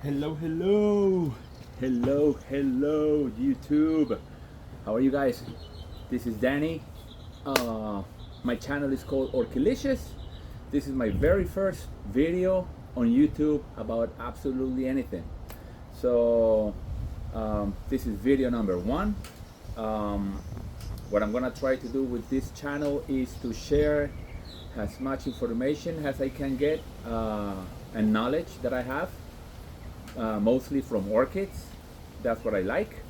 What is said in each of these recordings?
Hello, hello, hello, YouTube. How are you guys? This is Danny. My channel is called Orchilicious. This is my very first video on YouTube about absolutely anything. So this is video number one. What I'm gonna try to do with this channel is to share as much information as I can get and knowledge that I have. Mostly from orchids. That's what I like.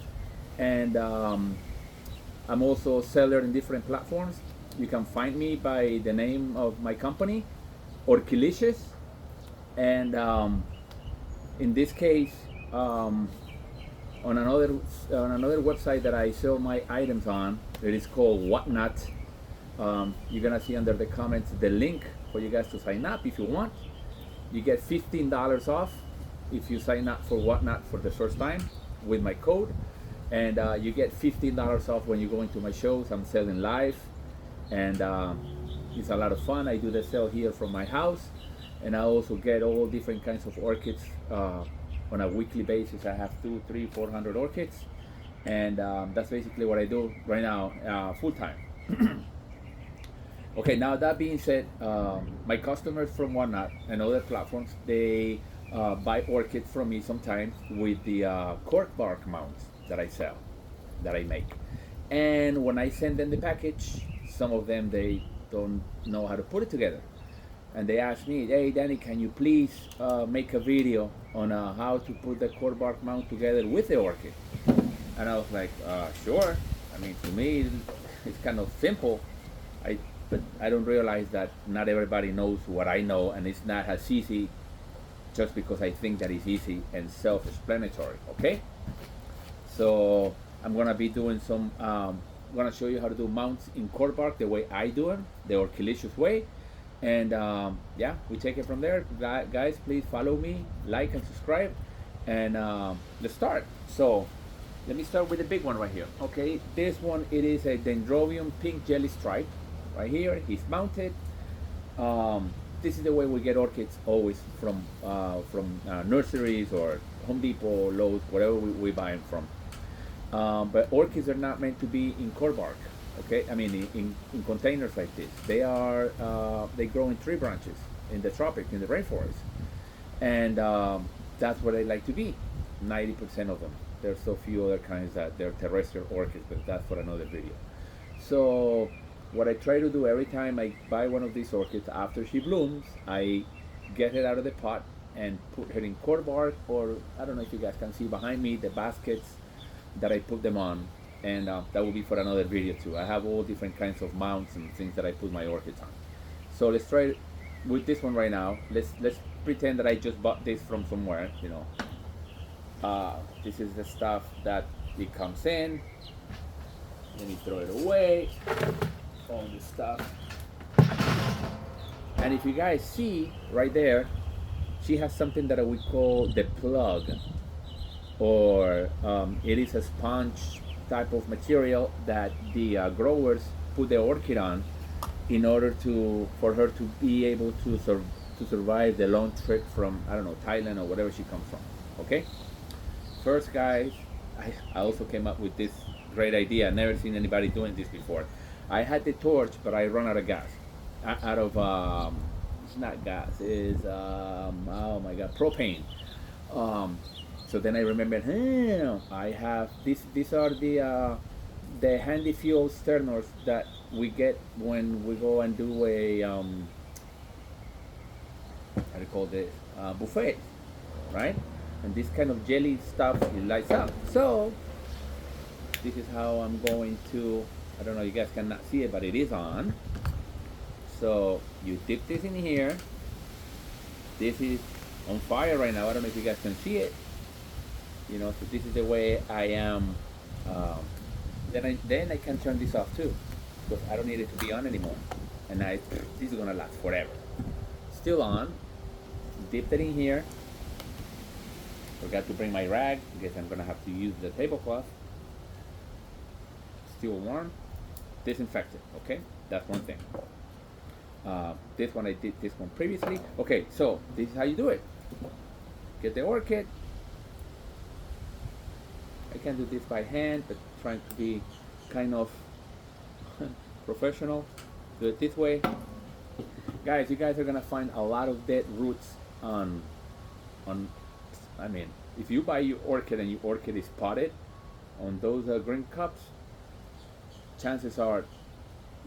And I'm also a seller in different platforms. You can find me by the name of my company, Orchilicious. And in this case, on another website that I sell my items on, it is called Whatnot. You're gonna see under the comments the link for you guys to sign up if you want. You get $15 off if you sign up for Whatnot for the first time with my code, and you get $15 off when you go into my shows. I'm selling live, and it's a lot of fun. I do the sale here from my house, and I also get all different kinds of orchids on a weekly basis. I have 200, 300, 400 orchids, and that's basically what I do right now, full time. Okay, now that being said, my customers from Whatnot and other platforms, they buy orchids from me sometimes with the cork bark mounts that I sell, that I make. And when I send them the package, some of them, they don't know how to put it together. And they ask me, hey Danny, can you please make a video on how to put the cork bark mount together with the orchid? And I was like, sure. I mean, to me, it's kind of simple. But I don't realize that not everybody knows what I know, and it's not as easy just because I think that it's easy and self-explanatory. Okay, so I'm gonna be doing some I'm gonna show you how to do mounts in cork bark the way I do it, the Orchilicious way. And yeah, we take it from there. Guys, please follow me, like and subscribe, and let's start. So let me start with the big one right here. Okay, this one, it is a dendrobium pink jelly stripe right here. He's mounted. This is the way we get orchids always from nurseries or Home Depot, Lowe's, whatever we buy them from. But orchids are not meant to be in cork bark. Okay, I mean in containers like this. They are they grow in tree branches in the tropics, in the rainforest, and that's where they like to be. 90% of them. There's so few other kinds that they're terrestrial orchids, but that's for another video. So what I try to do every time I buy one of these orchids, after she blooms, I get it out of the pot and put her in cork bark, or I don't know if you guys can see behind me the baskets that I put them on, and that will be for another video too. I have all different kinds of mounts and things that I put my orchids on. So let's try with this one right now. Let's pretend that I just bought this from somewhere, you know. This is the stuff that it comes in. Let me throw it away. All this stuff. And if you guys see right there, she has something that we call the plug, or it is a sponge type of material that the growers put the orchid on in order for her to be able to survive the long trip from, I don't know, Thailand or wherever she comes from. Okay, first guys, I also came up with this great idea. I've never seen anybody doing this before. I had the torch, but I run out of gas. Out of it's not gas. It's oh my god, propane. So then I remembered, I have this. These are the handy fuel sterners that we get when we go and do a how do you call this, buffet, right? And this kind of jelly stuff, it lights up. So this is how I'm going to. I don't know, you guys cannot see it, but it is on. So you dip this in here. This is on fire right now. I don't know if you guys can see it. You know, so this is the way I am. Then I can turn this off too, because I don't need it to be on anymore. And this is gonna last forever. Still on. Dipped it in here. Forgot to bring my rag. I guess I'm gonna have to use the tablecloth. Still warm. Disinfected. Okay, that's one thing. This one I did this one previously. Okay, so this is how you do it. Get the orchid, I can do this by hand, but trying to be kind of professional. Do it this way. Guys, you guys are gonna find a lot of dead roots on I mean, if you buy your orchid and your orchid is potted on those green cups, chances are,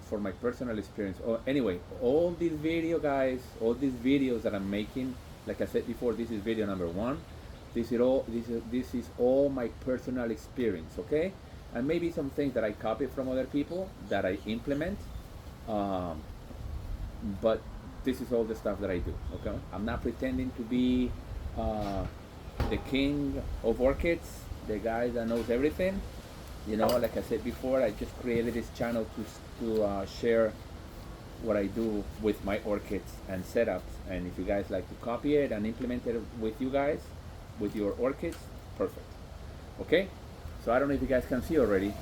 for my personal experience, or anyway, all these video guys, all these videos that I'm making, like I said before, this is video number 1. This is all my personal experience, okay? And maybe some things that I copy from other people that I implement, but this is all the stuff that I do, okay? I'm not pretending to be the king of orchids, the guy that knows everything. You know, like I said before, I just created this channel to share what I do with my orchids and setups. And if you guys like to copy it and implement it with you guys, with your orchids, perfect. Okay, so I don't know if you guys can see already.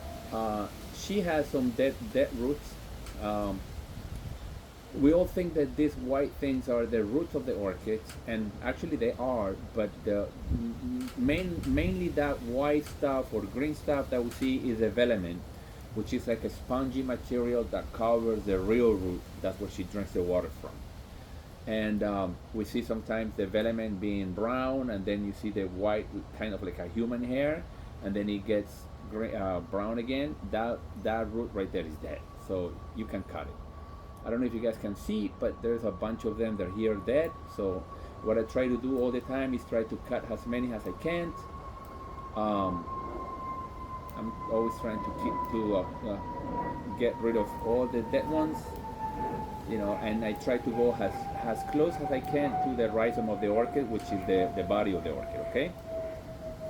She has some dead roots. We all think that these white things are the roots of the orchids, and actually they are, but the mainly that white stuff or green stuff that we see is a velamen, which is like a spongy material that covers the real root. That's where she drinks the water from. And we see sometimes the velamen being brown, and then you see the white, kind of like a human hair, and then it gets brown again. That root right there is dead, so you can cut it. I don't know if you guys can see, but there's a bunch of them. They're here dead. So what I try to do all the time is try to cut as many as I can. I'm always trying to get rid of all the dead ones, you know, and I try to go as close as I can to the rhizome of the orchid, which is the body of the orchid, okay?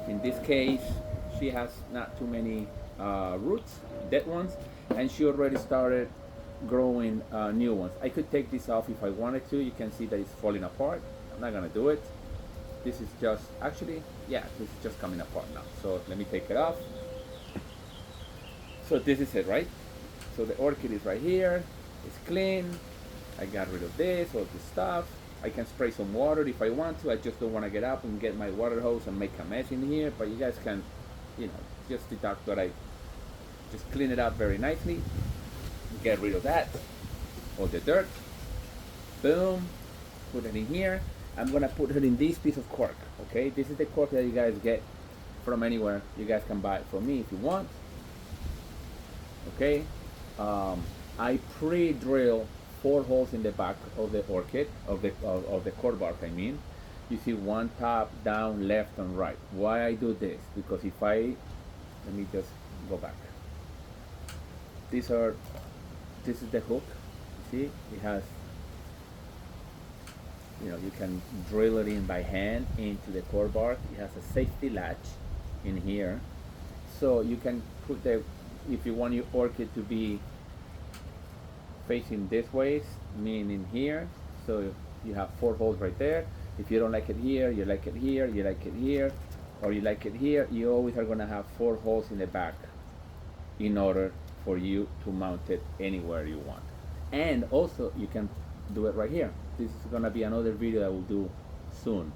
In this case, she has not too many roots, dead ones, and she already started growing new ones. I could take this off if I wanted to. You can see that it's falling apart. I'm not gonna do it. This is just, actually, yeah, this is just coming apart now. So let me take it off. So this is it, right? So the orchid is right here. It's clean. I got rid of this, all this stuff. I can spray some water if I want to. I just don't want to get up and get my water hose and make a mess in here. But you guys can, you know, just deduct what I just clean it up very nicely. Get rid of that, all the dirt. Boom. Put it in here. I'm gonna put it in this piece of cork. Okay, this is the cork that you guys get from anywhere. You guys can buy it from me if you want. Okay. I pre-drill 4 holes in the back of the orchid, of the cork bark. I mean, you see one top, down, left, and right. Why I do this? Because if let me just go back. This is the hook. See, it has, you know, you can drill it in by hand into the cork bark. It has a safety latch in here, so you can put if you want your orchid to be facing this way, meaning here, so you have 4 holes right there. If you don't like it here, you like it here, you like it here, or you like it here, you always are going to have 4 holes in the back in order for you to mount it anywhere you want. And also you can do it right here. This is going to be another video I will do soon.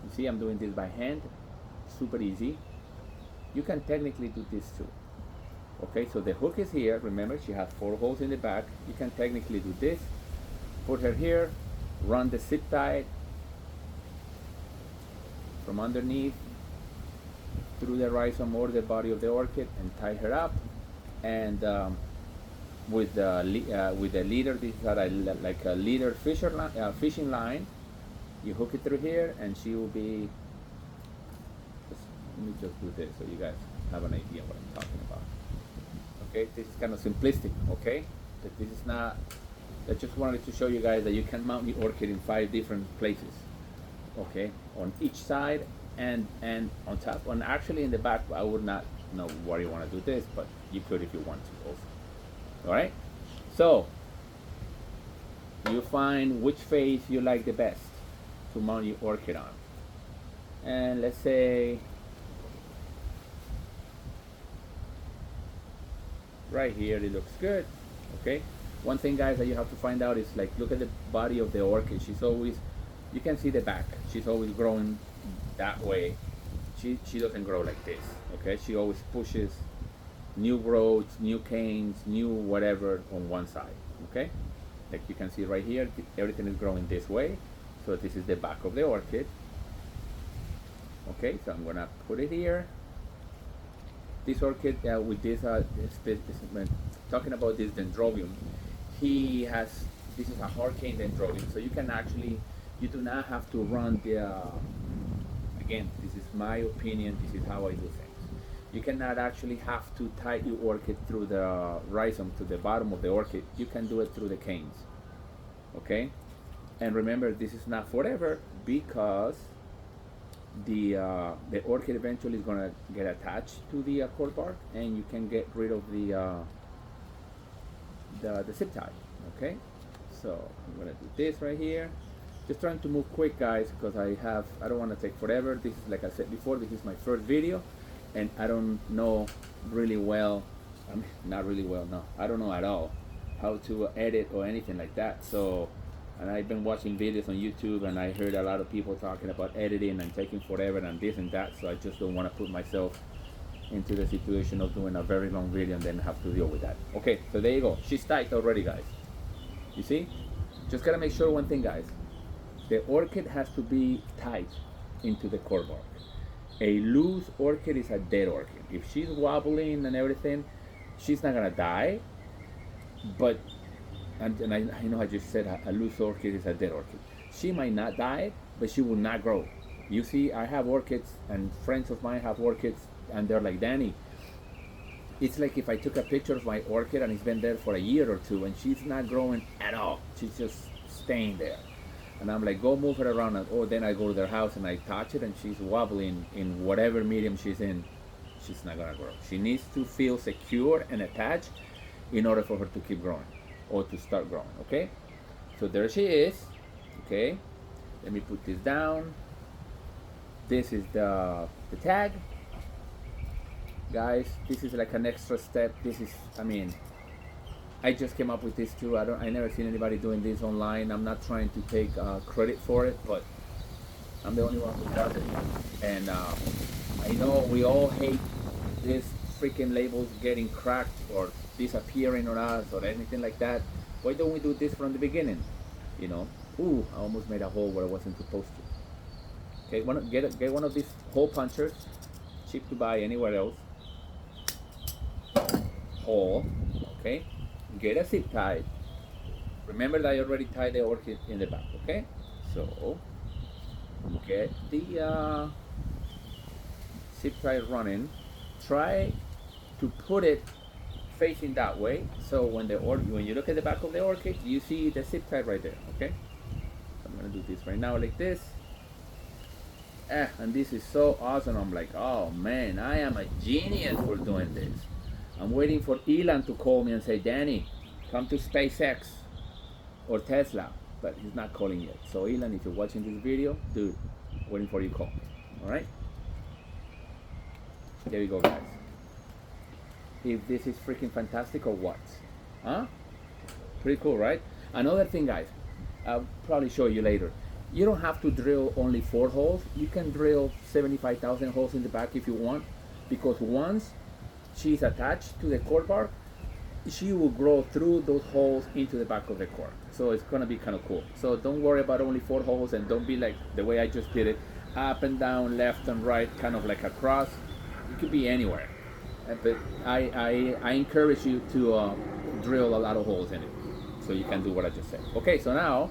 You see, I'm doing this by hand, super easy. You can technically do this too. Okay, so the hook is here. Remember, she has 4 holes in the back. You can technically do this. Put her here, run the zip tie from underneath through the rhizome or the body of the orchid and tie her up. And with the leader, this is like a leader fishing line. You hook it through here, and she will be. Let me just do this so you guys have an idea what I'm talking about. Okay, this is kind of simplistic. Okay, but this is not. I just wanted to show you guys that you can mount the orchid in 5 different places. Okay, on each side and on top. And actually in the back, I would not know where you want to do this, but you could if you want to also. All right, so you find which face you like the best to mount your orchid on. And let's say right here it looks good. Okay, one thing guys that you have to find out is, like, look at the body of the orchid. She's always, you can see the back, she's always growing that way. she doesn't grow like this. Okay, she always pushes new growths, new canes, new whatever on one side. Okay, like you can see right here, everything is growing this way. So this is the back of the orchid. Okay, so I'm gonna put it here. This orchid with this, talking about this dendrobium, he has, this is a hurricane dendrobium, so you can actually, you do not have to run the, again, this is my opinion, this is how I do things. You cannot actually have to tie your orchid through the rhizome to the bottom of the orchid. You can do it through the canes, okay? And remember, this is not forever because the orchid eventually is gonna get attached to the cork bark, and you can get rid of the zip tie. Okay, so I'm gonna do this right here. Just trying to move quick, guys, because I don't want to take forever. This is, like I said before, this is my first video, and I don't know really well. I mean, not really well. No, I don't know at all how to edit or anything like that. So. And I've been watching videos on YouTube, and I heard a lot of people talking about editing and taking forever and this and that, so I just don't want to put myself into the situation of doing a very long video and then have to deal with that. Okay, so there you go. She's tight already, guys. You see? Just gotta make sure one thing, guys. The orchid has to be tight into the cork bark. A loose orchid is a dead orchid. If she's wobbling and everything, she's not gonna die, but and I know I just said a loose orchid is a dead orchid. She might not die, but she will not grow. You see, I have orchids, and friends of mine have orchids, and they're like, Danny, it's like if I took a picture of my orchid and it's been there for a year or two, and she's not growing at all. She's just staying there. And I'm like, go move her around. And, then I go to their house and I touch it, and she's wobbling in whatever medium she's in. She's not gonna grow. She needs to feel secure and attached in order for her to keep growing. Or to start growing. Okay, so there she is. Okay, let me put this down. This is the tag, guys. This is like an extra step. This is, I mean, I just came up with this too. I never seen anybody doing this online. I'm not trying to take credit for it, but I'm the only one who does it. And I know we all hate this freaking labels getting cracked or disappearing on us or anything like that. Why don't we do this from the beginning? You know, ooh, I almost made a hole where I wasn't supposed to. Okay, get one of these hole punchers, cheap to buy anywhere else. Hole, okay. Get a zip tie. Remember that I already tied the orchid in the back. Okay, so get the zip tie running. Try to put it facing that way, so when you look at the back of the orchid, you see the zip tie right there. Okay, so I'm gonna do this right now like this. And this is so awesome. I'm like, oh man, I am a genius for doing this. I'm waiting for Elon to call me and say, Danny, come to SpaceX or Tesla, but he's not calling yet. So Elon, if you're watching this video, dude, waiting for your call. All right, there you go, guys. If this is freaking fantastic or what, huh? Pretty cool, right? Another thing, guys, I'll probably show you later. You don't have to drill only 4 holes. You can drill 75,000 holes in the back if you want, because once she's attached to the cork bark, she will grow through those holes into the back of the cork. So it's gonna be kind of cool. So don't worry about only 4 holes, and don't be like the way I just did it, up and down, left and right, kind of like a cross. It could be anywhere. But I encourage you to drill a lot of holes in it, so you can do what I just said. Okay, so now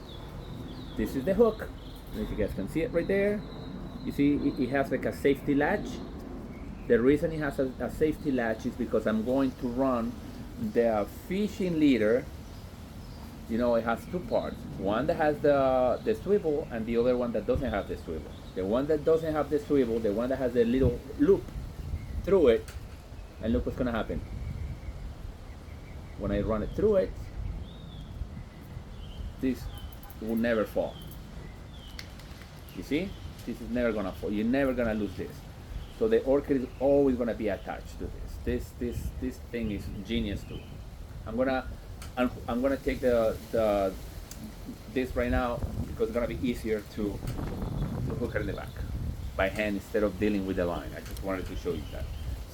this is the hook. If you guys can see it right there, you see it has like a safety latch. The reason it has a safety latch is because I'm going to run the fishing leader. You know, it has 2 parts. One that has the swivel, and the other one that doesn't have the swivel. The one that doesn't have the swivel, the one that has a little loop through it, and look what's gonna happen. When I run it through it, this will never fall. You see? This is never gonna fall. You're never gonna lose this. So the orchid is always gonna be attached to this. This thing is genius too. I'm gonna take this right now because it's gonna be easier to hook her in the back. by hand instead of dealing with the line. I just wanted to show you that.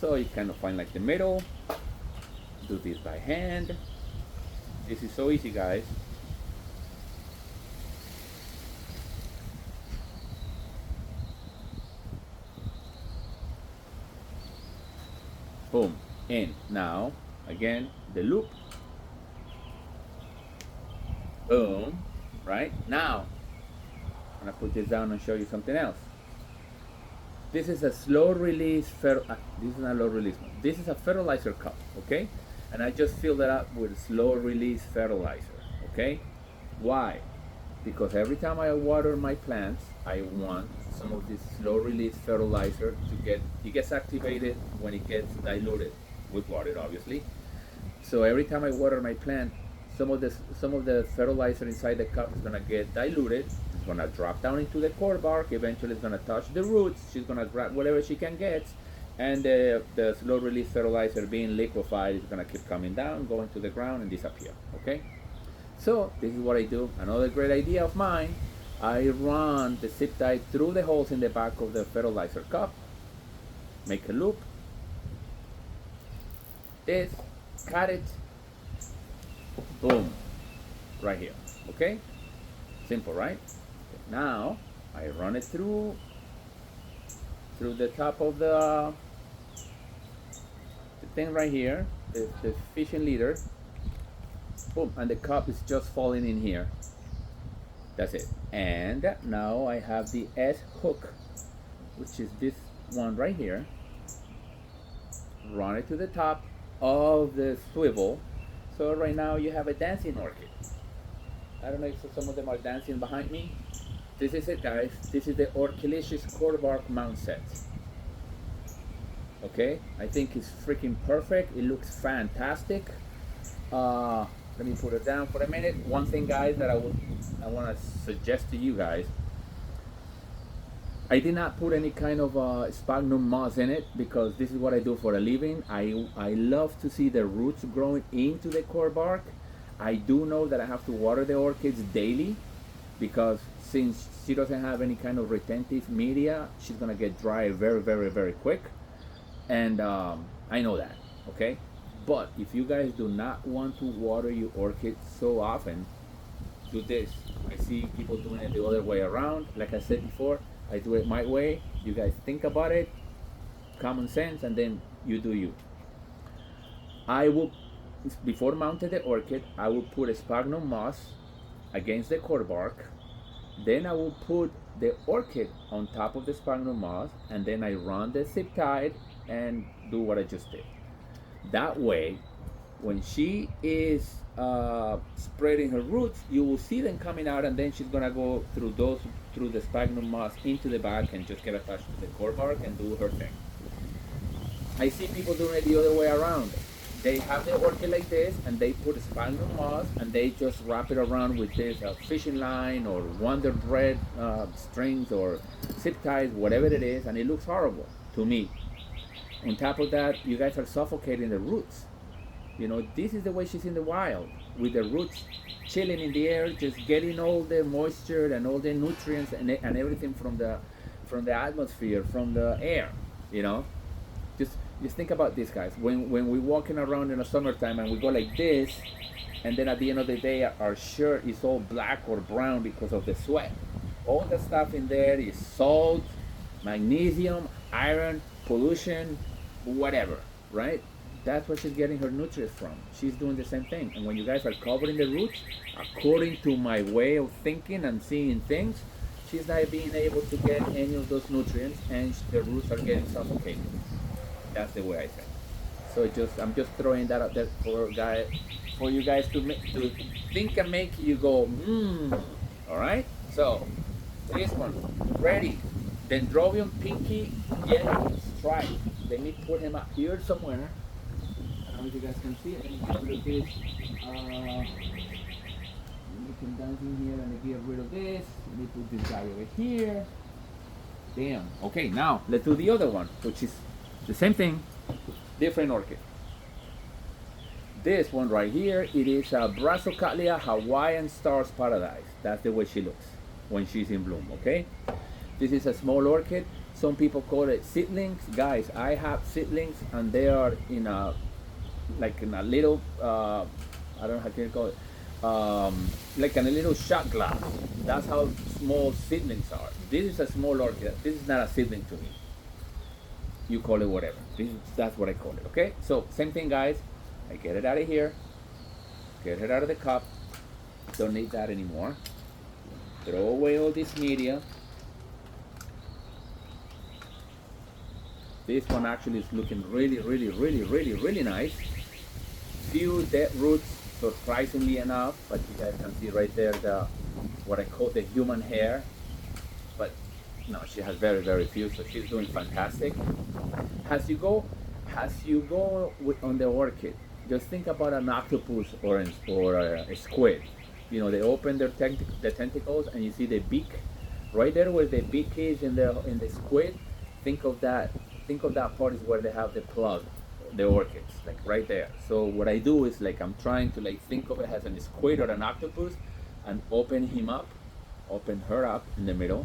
So you kind of find like the middle, do this by hand. This is so easy, guys. Boom, in. Now, again, the loop. Boom, right? Now, I'm gonna put this down and show you something else. This is a slow release, this is not a low release one. This is a fertilizer cup, okay? And I just fill that up with slow release fertilizer, okay? Why? Because every time I water my plants, I want some of this slow release fertilizer to get, it gets activated when it gets diluted with water, obviously. So every time I water my plant, some of the fertilizer inside the cup is gonna get diluted. It's gonna drop down into the core bark. Eventually, it's gonna touch the roots. She's gonna grab whatever she can get, and the slow release fertilizer being liquefied is gonna keep coming down, going to the ground, and disappear. Okay. So this is what I do. Another great idea of mine. I run the zip tie through the holes in the back of the fertilizer cup. Make a loop. This, cut it. Boom, right here. Okay. Simple, right? Now I run it through the top of the thing right here, the fishing leader. Boom, and the cup is just falling in here. That's it. And now I have the S hook, which is this one right here. Run it to the top of the swivel. So right now you have a dancing orchid. I don't know if some of them are dancing behind me. This is it, guys. This is the Orchilicious core bark mount set. Okay, I think it's freaking perfect. It looks fantastic. Let me put it down for a minute. One thing, guys, that I want to suggest to you guys. I did not put any kind of sphagnum moss in it because this is what I do for a living. I love to see the roots growing into the core bark. I do know that I have to water the orchids daily because since she doesn't have any kind of retentive media, she's gonna get dry very, very, very quick. And I know that, okay? But if you guys do not want to water your orchids so often, do this. I see people doing it the other way around. Like I said before, I do it my way. You guys think about it, common sense, and then you do you. I will, before mounting the orchid, I will put a sphagnum moss against the core bark. Then I will put the orchid on top of the sphagnum moss, and then I run the zip tie and do what I just did. That way, when she is spreading her roots, you will see them coming out, and then she's gonna go through the sphagnum moss into the back and just get attached to the core bark and do her thing. I see people doing it the other way around. They have the orchid like this, and they put sphagnum moss, and they just wrap it around with this fishing line or Wonder Bread strings or zip ties, whatever it is, and it looks horrible to me. On top of that, you guys are suffocating the roots. You know, this is the way she's in the wild, with the roots chilling in the air, just getting all the moisture and all the nutrients and everything from the atmosphere, from the air. You know, just think about this, guys. When we're walking around in the summertime and we go like this, and then at the end of the day, our shirt is all black or brown because of the sweat. All the stuff in there is salt, magnesium, iron, pollution, whatever, right? That's where she's getting her nutrients from. She's doing the same thing. And when you guys are covering the roots, according to my way of thinking and seeing things, she's not being able to get any of those nutrients, and the roots are getting suffocated. That's the way I think. So I'm just throwing that out there for you guys to think and make you go, all right? So this one, ready. Dendrobium pinky yellow stripe. Let me put him up here somewhere. I don't know if you guys can see it. Let me get rid of this. We can dance in here and get rid of this. Let me put this guy over here. Damn. Okay, now let's do the other one, which is the same thing, different orchid. This one right here, it is a Brassicatlia Hawaiian Stars Paradise. That's the way she looks when she's in bloom, okay? This is a small orchid, Some people call it seedlings. Guys, I have seedlings, and they are in a like in a little I don't know how to call it, like in a little shot glass. That's how small seedlings are. This is a small orchid. This is not a seedling to me. You call it whatever. That's what I call it. Okay. So same thing, guys. I get it out of here. Get it out of the cup. Don't need that anymore. Throw away all this media. This one actually is looking really, really, really, really, really nice. Few dead roots, surprisingly enough, but you guys can see right there the what I call the human hair. But no, she has very, very few, so she's doing fantastic. As you go on the orchid, just think about an octopus or a squid. You know, they open their the tentacles, and you see the beak right there where the beak is in the squid. Think of that. Think of that part is where they have the plug, the orchids, like right there. So what I do is like I'm trying to like think of it as a squid or an octopus, and open her up in the middle.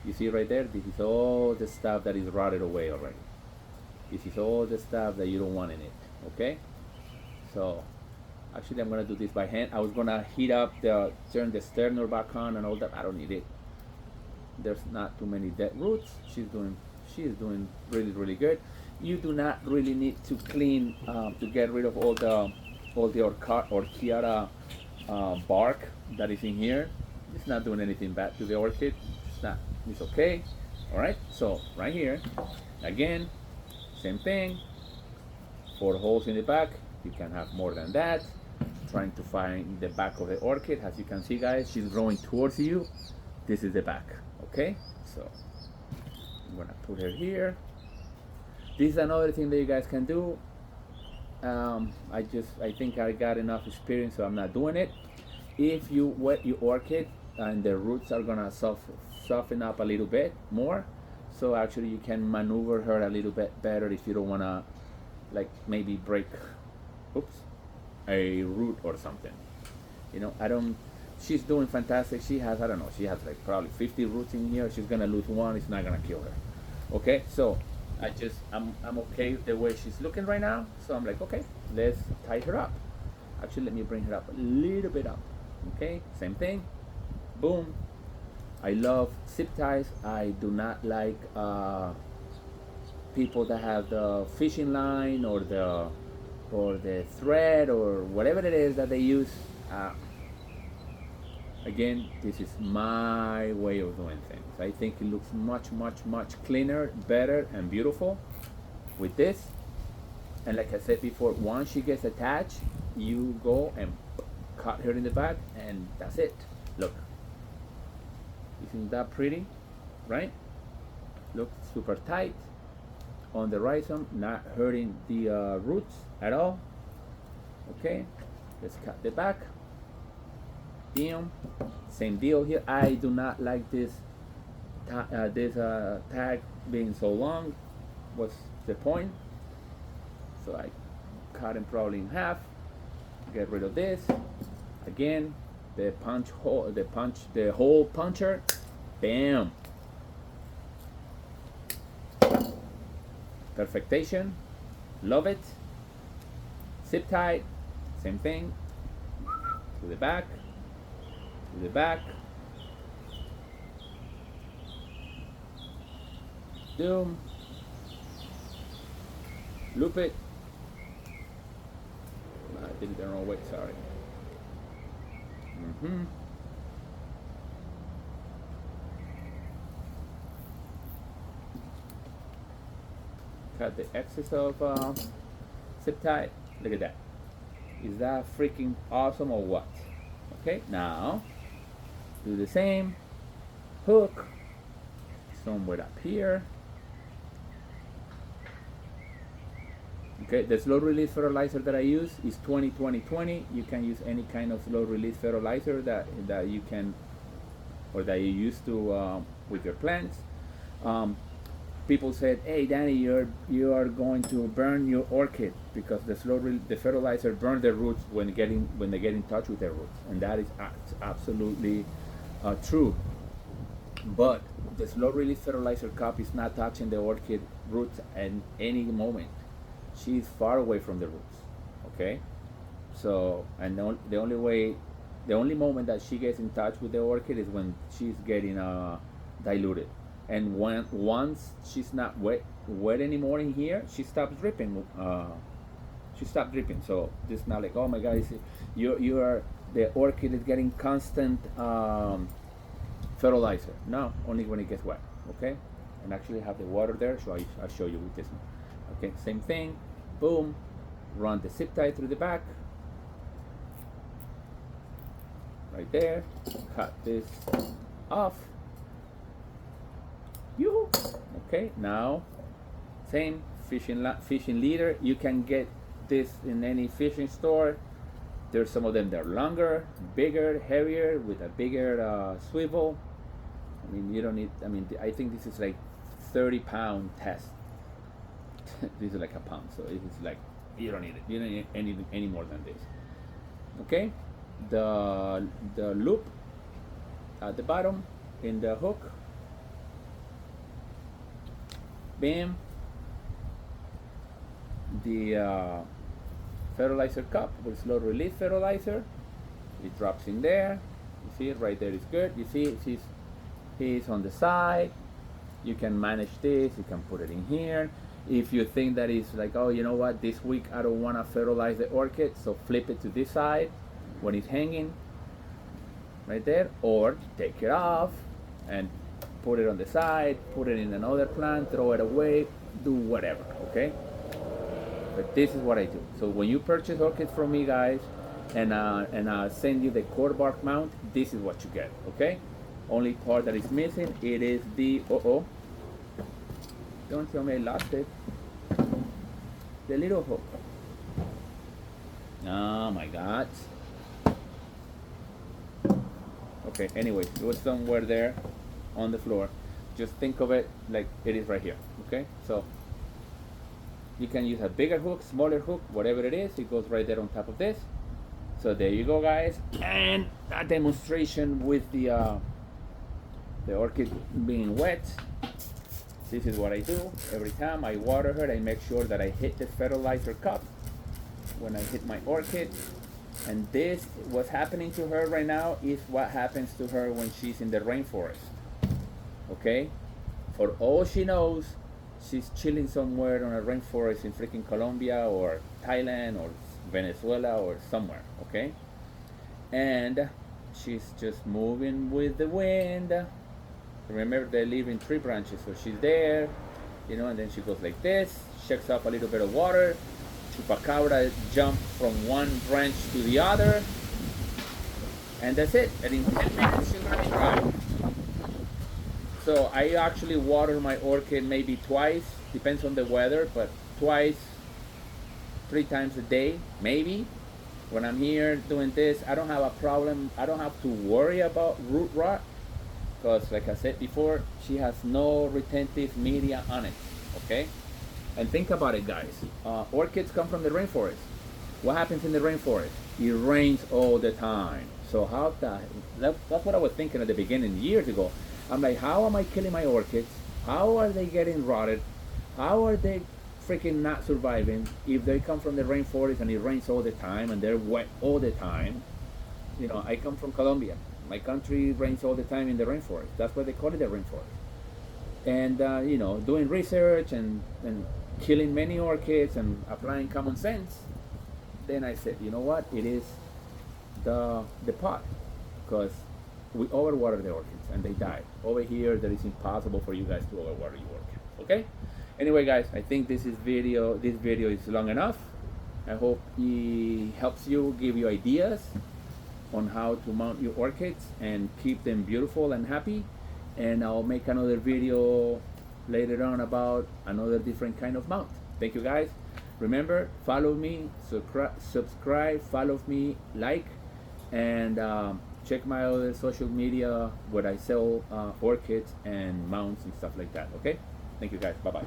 You see right there, this is all the stuff that is rotted away already. This is all the stuff that you don't want in it, okay? So actually I'm gonna do this by hand. I was gonna turn the sterner back on and all that. I don't need it. There's not too many dead roots. She is doing really, really good. You do not really need to clean to get rid of all the orchiata bark that is in here. It's not doing anything bad to the orchid. It's okay. All right. So right here, again, same thing. 4 holes in the back. You can have more than that. Trying to find the back of the orchid. As you can see, guys, she's growing towards you. This is the back. Okay. So I'm gonna put her here. This is another thing that you guys can do. I think I got enough experience, so I'm not doing it. If you wet your orchid and the roots are gonna soften up a little bit more, so actually you can maneuver her a little bit better if you don't wanna like maybe break a root or something. You know, she's doing fantastic. She has like probably 50 roots in here. She's gonna lose one. It's not gonna kill her. Okay, so I'm okay with the way she's looking right now. So I'm like, okay, let's tie her up. Actually, let me bring her up a little bit up. Okay, same thing. Boom. I love zip ties. I do not like people that have the fishing line or the thread or whatever it is that they use. Again, this is my way of doing things. I think it looks much, much, much cleaner, better, and beautiful with this. And like I said before, once she gets attached, you go and cut her in the back, and that's it. Look. Isn't that pretty? Right? Looks super tight on the rhizome, not hurting the roots at all. Okay, let's cut the back. Bam. Same deal here. I do not like this tag being so long. What's the point? So I cut him probably in half. Get rid of this. Again, the hole puncher. Bam. Perfectation. Love it. Zip tie. Same thing. To the back. To the back. Boom. Loop it. I did it the wrong way, sorry. Cut the excess of zip tie. Look at that. Is that freaking awesome or what? Okay, now do the same. Hook somewhere up here. Okay, the slow release fertilizer that I use is 20-20-20. You can use any kind of slow release fertilizer that you can or that you used to with your plants. People said, "Hey, Danny, you are going to burn your orchid because the fertilizer burns the roots when they get in touch with their roots," and that is absolutely true. But the slow release fertilizer cup is not touching the orchid roots at any moment. She's far away from the roots. Okay, so and the only moment that she gets in touch with the orchid is when she's getting diluted, and once she's not wet anymore in here, she stops dripping. She stopped dripping. So this is not like, oh my God, you are the orchid is getting constant fertilizer. No, only when it gets wet. Okay, and actually have the water there, so I'll show you with this one. Okay, same thing. Boom, run the zip tie through the back. Right there. Cut this off. Yoo-hoo. Okay, now same fishing leader. You can get this in any fishing store. There's some of them that are longer, bigger, heavier, with a bigger swivel. I mean, you don't need. I mean, I think this is like 30-pound test. This is like a pound, so it's like you don't need it. You don't need any more than this. Okay, the loop at the bottom in the hook. Bam. The fertilizer cup with slow release fertilizer. It drops in there. You see it right there is good. You see he's on the side. You can manage this. You can put it in here. If you think that it's like, oh, you know what, this week I don't want to fertilize the orchid, so flip it to this side when it's hanging right there, or take it off and put it on the side, put it in another plant, throw it away, do whatever, okay? But this is what I do. So when you purchase orchids from me, guys, and I send you the cord bark mount, this is what you get, okay? Only part that is missing, it is the, don't tell me I lost it. The little hook. Oh my God. Okay, anyway, it was somewhere there on the floor. Just think of it like it is right here, okay? So you can use a bigger hook, smaller hook, whatever it is. It goes right there on top of this. So there you go, guys. And a demonstration with the orchid being wet. This is what I do. Every time I water her, I make sure that I hit the fertilizer cup when I hit my orchid. And this, what's happening to her right now, is what happens to her when she's in the rainforest. Okay? For all she knows, she's chilling somewhere on a rainforest in freaking Colombia or Thailand or Venezuela or somewhere. Okay? And she's just moving with the wind. Remember, they live in tree branches, so she's there, you know, and then she goes like this, shakes up a little bit of water, chupacabra jump from one branch to the other, and that's it. And in 10 minutes, she's gonna be dry. So I actually water my orchid maybe twice, depends on the weather, but twice, 3 times a day, maybe. When I'm here doing this, I don't have a problem. I don't have to worry about root rot. Because like I said before, she has no retentive media on it, okay? And think about it, guys. Orchids come from the rainforest. What happens in the rainforest? It rains all the time. So that's what I was thinking at the beginning, years ago. I'm like, how am I killing my orchids? How are they getting rotted? How are they freaking not surviving if they come from the rainforest and it rains all the time and they're wet all the time? You know, I come from Colombia. My country rains all the time in the rainforest. That's why they call it the rainforest. And, you know, doing research and killing many orchids and applying common sense, then I said, you know what? It is the pot. Because we overwater the orchids and they die. Over here, that is impossible for you guys to overwater your orchids. Okay? Anyway, guys, I think this video is long enough. I hope it helps you, give you ideas on how to mount your orchids and keep them beautiful and happy. And I'll make another video later on about another different kind of mount. Thank you, guys. Remember, follow me, subscribe, follow me, like, and check my other social media where I sell orchids and mounts and stuff like that. Okay? Thank you, guys. Bye-bye.